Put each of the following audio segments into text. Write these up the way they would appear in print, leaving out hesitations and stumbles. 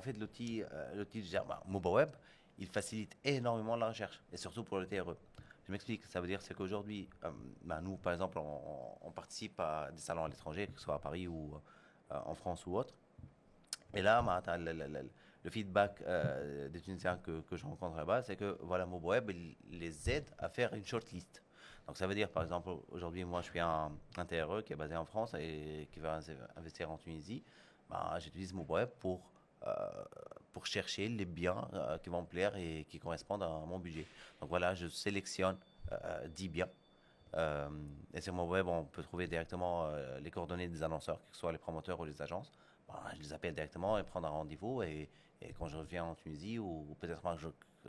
fait, l'outil MobaWeb, il facilite énormément la recherche, et surtout pour le TRE. Je m'explique, ça veut dire c'est qu'aujourd'hui, nous, par exemple, on participe à des salons à l'étranger, que ce soit à Paris ou en France ou autre. Et là, le feedback des Tunisiens que je rencontre là-bas, c'est que voilà, MobaWeb il les aide à faire une shortlist. Donc ça veut dire, par exemple, aujourd'hui, moi, je suis un TRE qui est basé en France et qui va investir en Tunisie. J'utilise MobaWeb pour chercher les biens qui vont me plaire et qui correspondent à mon budget. Donc voilà, je sélectionne 10 biens. Euh, et sur mon web, on peut trouver directement les coordonnées des annonceurs, que ce soit les promoteurs ou les agences. Je les appelle directement et prendre un rendez-vous. Et quand je reviens en Tunisie, ou peut-être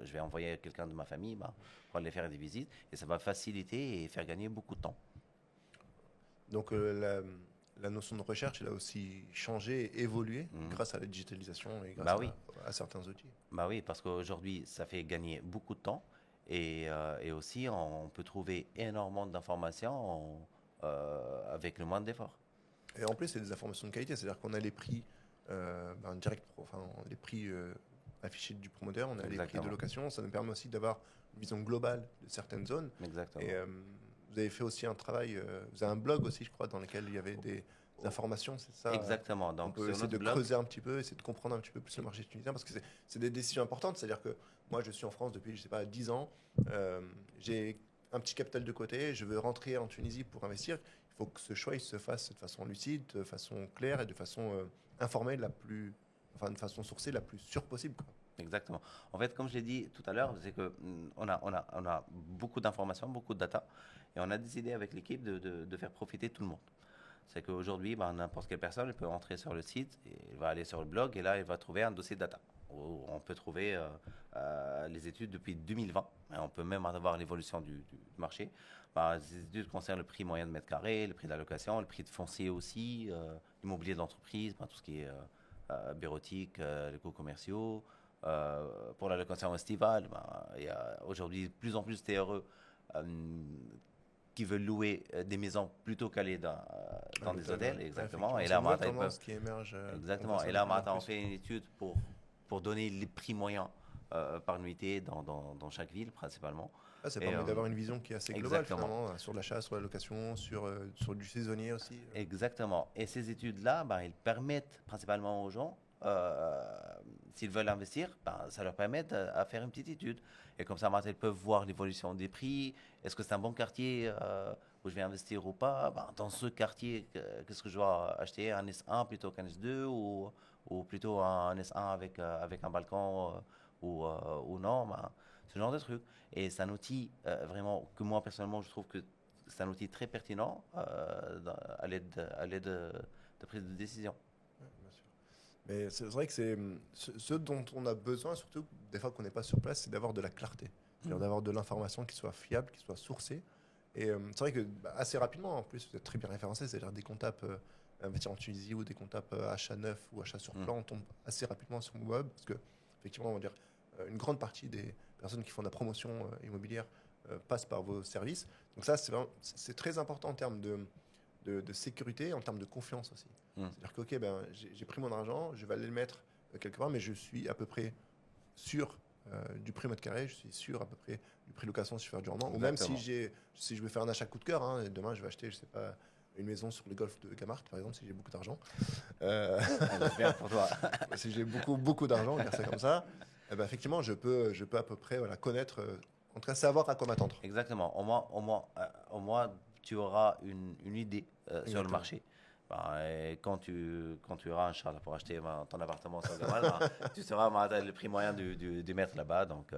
je vais envoyer quelqu'un de ma famille pour aller faire des visites. Et ça va faciliter et faire gagner beaucoup de temps. Donc la notion de recherche, elle a aussi changé et évolué grâce à la digitalisation et grâce Oui. à certains outils. Oui, parce qu'aujourd'hui, ça fait gagner beaucoup de temps. Et aussi, on peut trouver énormément d'informations avec le moins d'efforts. Et en plus, c'est des informations de qualité, c'est-à-dire qu'on a les prix les prix affichés du promoteur, on a les prix de location. Ça nous permet aussi d'avoir une vision globale de certaines zones. Exactement. Et vous avez fait aussi un travail, vous avez un blog aussi, je crois, dans lequel il y avait des informations, c'est ça? Exactement. Donc, on peut essayer de creuser un petit peu, essayer de comprendre un petit peu plus le marché tunisien, parce que c'est des décisions importantes. C'est-à-dire que moi, je suis en France depuis, je sais pas, 10 ans. J'ai un petit capital de côté, je veux rentrer en Tunisie pour investir. Il faut que ce choix il se fasse de façon lucide, de façon claire et de façon informée, de façon sourcée la plus sûre possible, quoi. Exactement. En fait, comme je l'ai dit tout à l'heure, c'est que on a beaucoup d'informations, beaucoup de data, et on a décidé avec l'équipe de faire profiter tout le monde. C'est qu'aujourd'hui, n'importe quelle personne elle peut entrer sur le site, et elle va aller sur le blog, et là, elle va trouver un dossier de data, où on peut trouver les études depuis 2020, et on peut même avoir l'évolution du marché. Les études concernent le prix moyen de mètre carré, le prix d'allocation, le prix de foncier aussi, l'immobilier d'entreprise, tout ce qui est bureautique, les coûts commerciaux. Pour la location estivale, il y a aujourd'hui de plus en plus de TRE qui veulent louer des maisons plutôt qu'aller dans des hôtels, exactement. Et là, qui émerge. Exactement. Et là, on fait une étude pour donner les prix moyens par nuitée dans chaque ville, principalement. Ça permet d'avoir une vision qui est assez globale, finalement, sur l'achat, sur la location, sur du saisonnier aussi. Exactement. Et ces études-là, elles permettent principalement aux gens s'ils veulent investir, ça leur permet à faire une petite étude. Et comme ça, ils peuvent voir l'évolution des prix. Est-ce que c'est un bon quartier où je vais investir ou pas? Dans ce quartier, qu'est-ce que je dois acheter? Un S1 plutôt qu'un S2 ou plutôt un S1 avec un balcon ou non? Ce genre de truc. Et c'est un outil vraiment que moi, personnellement, je trouve que c'est un outil très pertinent à l'aide de prise de décision. Bien sûr. Mais c'est vrai que c'est ce dont on a besoin, surtout des fois qu'on n'est pas sur place, c'est d'avoir de la clarté, c'est-à-dire d'avoir de l'information qui soit fiable, qui soit sourcée. Et c'est vrai que assez rapidement, en plus, vous êtes très bien référencé, c'est-à-dire des comptes investir en Tunisie ou des comptes achat neuf ou achat sur plan, on tombe assez rapidement sur MobaWeb parce que effectivement, on va dire une grande partie des personnes qui font de la promotion immobilière passent par vos services. Donc ça, c'est très important en termes de sécurité, en termes de confiance aussi. C'est-à-dire que j'ai pris mon argent, je vais aller le mettre quelque part, mais je suis à peu près sûr du prix mètre carré, je suis sûr à peu près du prix location si je fais du rendement. Ou même si je veux faire un achat coup de cœur, et demain je vais acheter, je sais pas, une maison sur les golfs de Camargue, par exemple, si j'ai beaucoup d'argent. Bien pour toi. Si j'ai beaucoup d'argent, on va dire ça comme ça, effectivement, je peux à peu près connaître, en tout cas savoir à quoi m'attendre. Exactement. Au moins, tu auras une idée sur le marché. Et quand tu auras un chat pour acheter ton appartement sur Gamal, tu sauras le prix moyen du mètre là-bas. Donc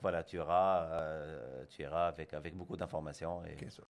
voilà, tu iras avec beaucoup d'informations. Okay,